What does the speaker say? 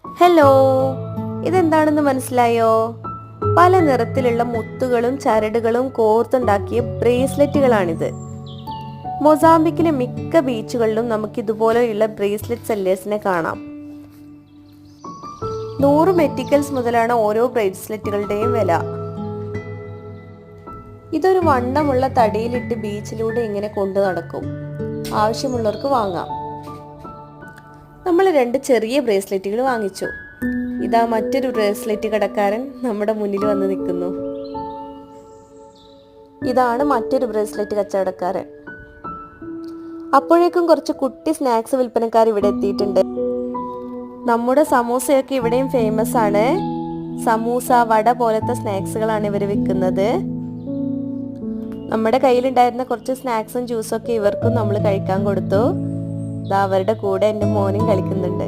Hello, ഇതെന്താണെന്ന് മനസ്സിലായോ? പല നിറത്തിലുള്ള മുത്തുകളും ചരടുകളും കോർത്തുണ്ടാക്കിയ ബ്രേസ്ലെറ്റുകളാണിത്. മൊസാംബിക്കിലെ മിക്ക ബീച്ചുകളിലും നമുക്ക് ഇതുപോലെയുള്ള ബ്രേസ്ലെറ്റ് സെല്ലേഴ്സിനെ കാണാം. 100 മെറ്റിക്കൽസ് മുതലാണ് ഓരോ ബ്രേസ്ലെറ്റുകളുടെയും വില. ഇതൊരു വണ്ണമുള്ള തടിയിലിട്ട് ബീച്ചിലൂടെ ഇങ്ങനെ കൊണ്ടു നടക്കും. ആവശ്യമുള്ളവർക്ക് വാങ്ങാം. നമ്മൾ 2 ചെറിയ ബ്രേസ്ലെറ്റുകൾ വാങ്ങിച്ചു. ഇതാ മറ്റൊരു ബ്രേസ്ലെറ്റ് കടക്കാരൻ നമ്മുടെ മുന്നിൽ വന്ന് നിൽക്കുന്നു. ഇതാണ് മറ്റൊരു ബ്രേസ്ലെറ്റ് കച്ചവടക്കാരൻ. അപ്പോഴേക്കും കുറച്ച് കുട്ടി സ്നാക്സ് വിൽപ്പനക്കാർ ഇവിടെ എത്തിയിട്ടുണ്ട്. നമ്മുടെ സമൂസയൊക്കെ ഇവിടെയും ഫേമസ് ആണ്. സമൂസ, വട പോലത്തെ സ്നാക്സുകളാണ് ഇവർ വിൽക്കുന്നത്. നമ്മുടെ കയ്യിലുണ്ടായിരുന്ന കുറച്ച് സ്നാക്സും ജ്യൂസും ഒക്കെ ഇവർക്കും നമ്മൾ കഴിക്കാൻ കൊടുത്തു. അവരുടെ കൂടെ എൻ്റെ മോനും കളിക്കുന്നുണ്ട്.